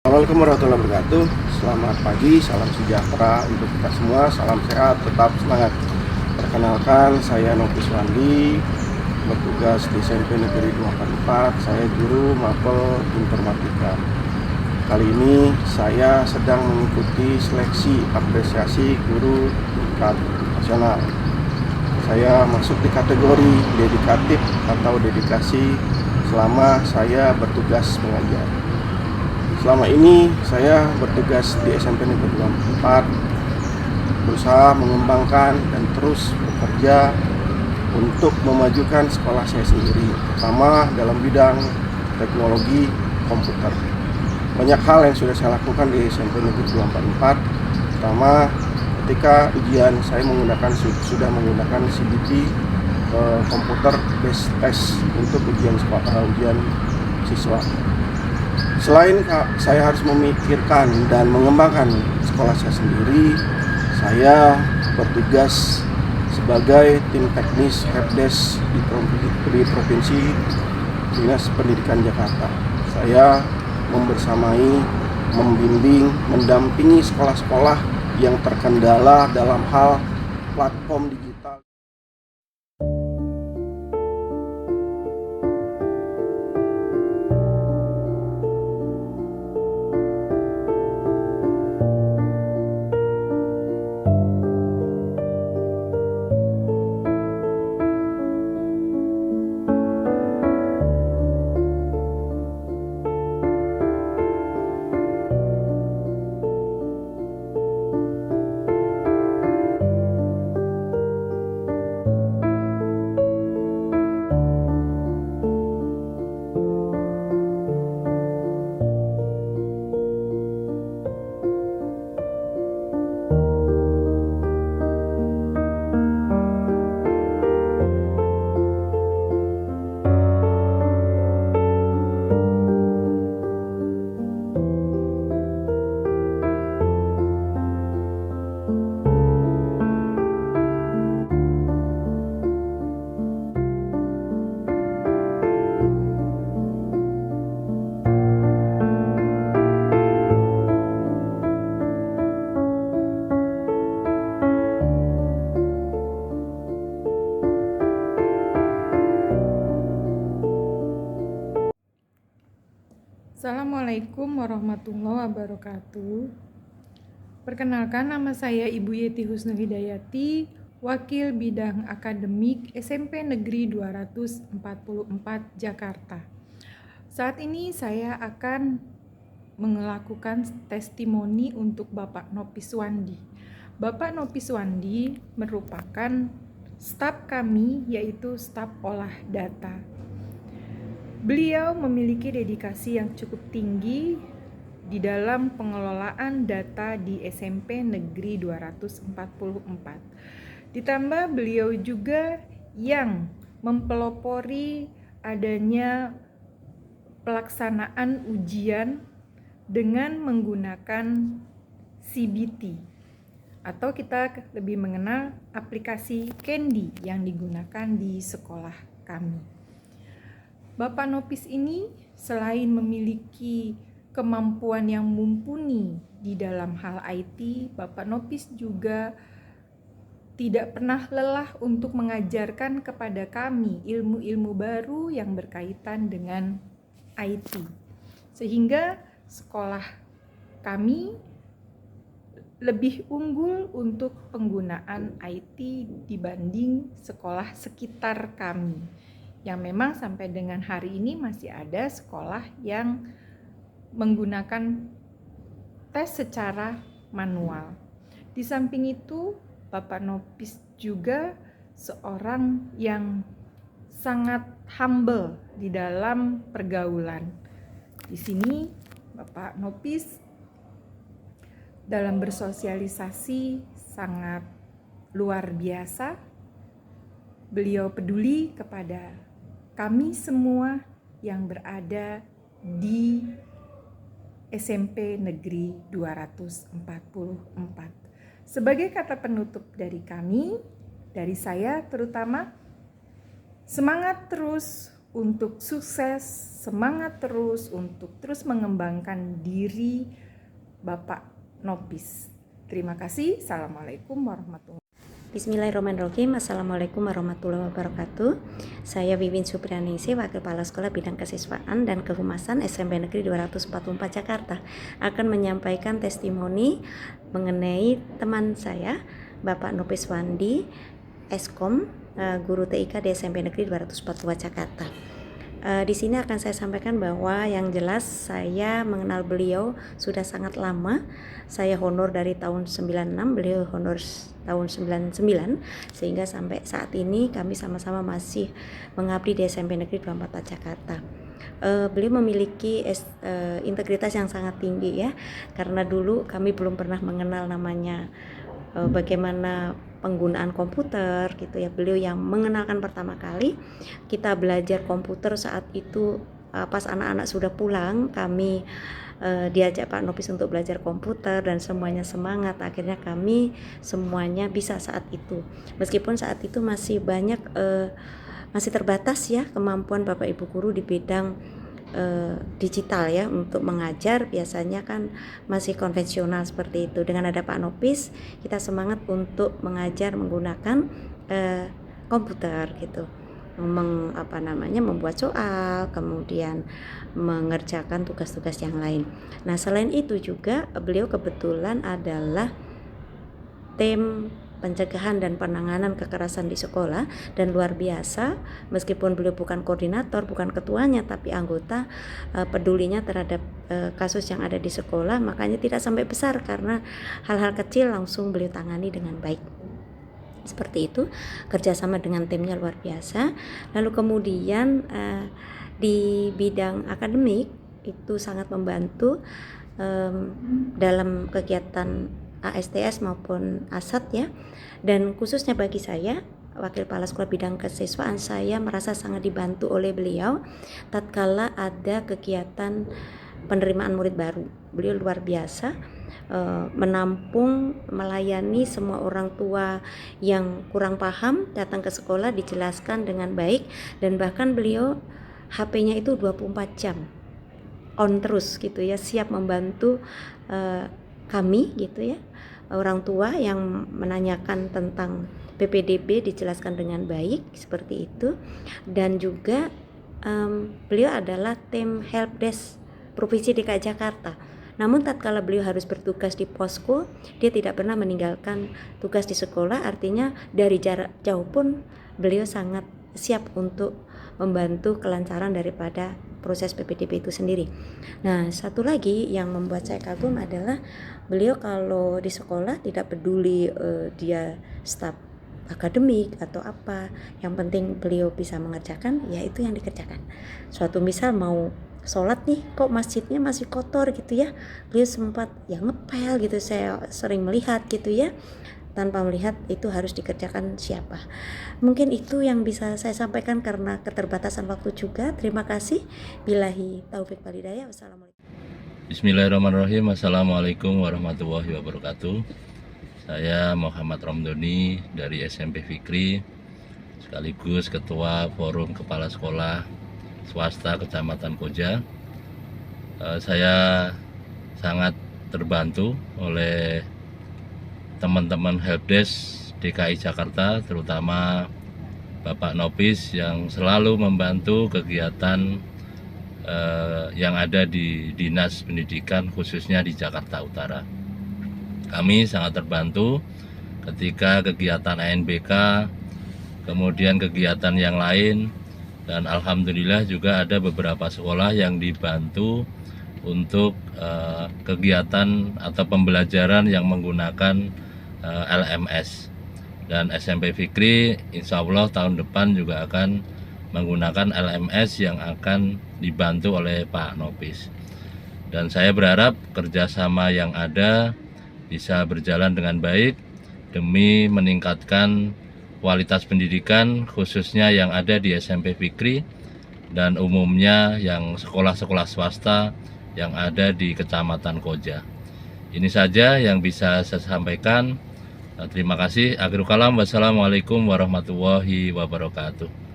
Assalamualaikum warahmatullahi wabarakatuh. Selamat pagi, salam sejahtera untuk kita semua. Salam sehat, tetap semangat. Perkenalkan, saya Nopi Swandi, bertugas di SMP Negeri 244. Saya guru mapel informatika. Kali ini saya sedang mengikuti seleksi apresiasi guru tingkat nasional. Saya masuk di kategori dedikatif atau dedikasi selama saya bertugas mengajar. Selama ini saya bertugas di SMP Negeri 24, berusaha mengembangkan dan terus bekerja untuk memajukan sekolah saya sendiri, terutama dalam bidang teknologi komputer. Banyak hal yang sudah saya lakukan di SMP Negeri 244, pertama ketika ujian saya sudah menggunakan CBT komputer based test untuk ujian siswa. Selain saya harus memikirkan dan mengembangkan sekolah saya sendiri, saya bertugas sebagai tim teknis helpdesk di Provinsi Dinas Pendidikan Jakarta. Saya membersamai, membimbing, mendampingi sekolah-sekolah yang terkendala dalam hal platform digital. Assalamualaikum warahmatullahi wabarakatuh. Perkenalkan, nama saya Ibu Yeti Husnu Hidayati, Wakil Bidang Akademik SMP Negeri 244 Jakarta. Saat ini saya akan melakukan testimoni untuk Bapak Nopi Swandi. Bapak Nopi Swandi merupakan staf kami, yaitu staf olah data. Beliau memiliki dedikasi yang cukup tinggi di dalam pengelolaan data di SMP Negeri 244. Ditambah beliau juga yang mempelopori adanya pelaksanaan ujian dengan menggunakan CBT, atau kita lebih mengenal aplikasi Candy yang digunakan di sekolah kami. Bapak Nopis ini selain memiliki kemampuan yang mumpuni di dalam hal IT, Bapak Nopis juga tidak pernah lelah untuk mengajarkan kepada kami ilmu-ilmu baru yang berkaitan dengan IT. Sehingga sekolah kami lebih unggul untuk penggunaan IT dibanding sekolah sekitar kami. Yang memang sampai dengan hari ini masih ada sekolah yang menggunakan tes secara manual. Di samping itu, Bapak Nopis juga seorang yang sangat humble di dalam pergaulan. Di sini Bapak Nopis dalam bersosialisasi sangat luar biasa. Beliau peduli kepada kami semua yang berada di SMP Negeri 244. Sebagai kata penutup dari kami, dari saya terutama, semangat terus untuk sukses, semangat terus untuk terus mengembangkan diri Bapak Nopis. Terima kasih. Assalamualaikum warahmatullahi wabarakatuh. Bismillahirrahmanirrahim. Assalamualaikum warahmatullahi wabarakatuh. Saya Wiwin Supriyaningsih, Wakil Kepala Sekolah Bidang Kesiswaan dan Kehumasan SMP Negeri 244 Jakarta, akan menyampaikan testimoni mengenai teman saya, Bapak Nopis Wandi, Eskom, guru TIK di SMP Negeri 242 Jakarta. Di sini akan saya sampaikan bahwa yang jelas saya mengenal beliau sudah sangat lama. Saya honor dari tahun 96, beliau honor tahun 99, sehingga sampai saat ini kami sama-sama masih mengabdi di SMP Negeri 244 Jakarta. Beliau memiliki integritas yang sangat tinggi ya, karena dulu kami belum pernah mengenal namanya bagaimana penggunaan komputer gitu ya. Beliau yang mengenalkan pertama kali. Kita belajar komputer saat itu pas anak-anak sudah pulang, kami diajak Pak Nopis untuk belajar komputer dan semuanya semangat. Akhirnya kami semuanya bisa saat itu. Meskipun saat itu masih banyak masih terbatas ya kemampuan Bapak Ibu guru di bidang digital ya, untuk mengajar biasanya kan masih konvensional seperti itu. Dengan ada Pak Nopis, kita semangat untuk mengajar menggunakan komputer gitu, membuat soal, kemudian mengerjakan tugas-tugas yang lain. Nah, selain itu juga beliau kebetulan adalah tim pencegahan dan penanganan kekerasan di sekolah, dan luar biasa, meskipun beliau bukan koordinator, bukan ketuanya, tapi anggota pedulinya terhadap kasus yang ada di sekolah, makanya tidak sampai besar karena hal-hal kecil langsung beliau tangani dengan baik. Seperti itu, kerjasama dengan timnya luar biasa. Lalu kemudian di bidang akademik itu sangat membantu dalam kegiatan ASTS maupun ASAT ya. Dan khususnya bagi saya, Wakil Kepala Sekolah Bidang Kesiswaan, saya merasa sangat dibantu oleh beliau tatkala ada kegiatan penerimaan murid baru. Beliau luar biasa menampung, melayani semua orang tua yang kurang paham datang ke sekolah, dijelaskan dengan baik, dan bahkan beliau HP-nya itu 24 jam on terus gitu ya, siap membantu kami gitu ya, orang tua yang menanyakan tentang PPDB dijelaskan dengan baik seperti itu. Dan juga beliau adalah tim helpdesk Provinsi DKI Jakarta. Namun tatkala beliau harus bertugas di posko, dia tidak pernah meninggalkan tugas di sekolah. Artinya dari jarak jauh pun beliau sangat siap untuk membantu kelancaran daripada proses PPDB itu sendiri. Nah, satu lagi yang membuat saya kagum adalah beliau kalau di sekolah tidak peduli dia staf akademik atau apa, yang penting beliau bisa mengerjakan, ya itu yang dikerjakan. Suatu misal mau sholat nih, kok masjidnya masih kotor gitu ya, beliau sempat ya ngepel gitu, saya sering melihat gitu ya, tanpa melihat itu harus dikerjakan siapa. Mungkin itu yang bisa saya sampaikan karena keterbatasan waktu juga. Terima kasih. Billahi taufik wal hidayah. Wassalamualaikum. Bismillahirrahmanirrahim. Assalamualaikum warahmatullahi wabarakatuh. Saya Muhammad Ramdhani dari SMP Fikri, sekaligus Ketua Forum Kepala Sekolah Swasta Kecamatan Koja. Saya sangat terbantu oleh teman-teman helpdesk DKI Jakarta, terutama Bapak Nopis yang selalu membantu kegiatan yang ada di Dinas Pendidikan khususnya di Jakarta Utara. Kami sangat terbantu ketika kegiatan ANBK, kemudian kegiatan yang lain, dan alhamdulillah juga ada beberapa sekolah yang dibantu untuk kegiatan atau pembelajaran yang menggunakan LMS. Dan SMP Fikri insya Allah tahun depan juga akan menggunakan LMS yang akan dibantu oleh Pak Nopis. Dan saya berharap kerjasama yang ada bisa berjalan dengan baik demi meningkatkan kualitas pendidikan khususnya yang ada di SMP Fikri dan umumnya yang sekolah-sekolah swasta yang ada di Kecamatan Koja. Ini saja yang bisa saya sampaikan. Terima kasih. Akhirul kalam. Wassalamualaikum warahmatullahi wabarakatuh.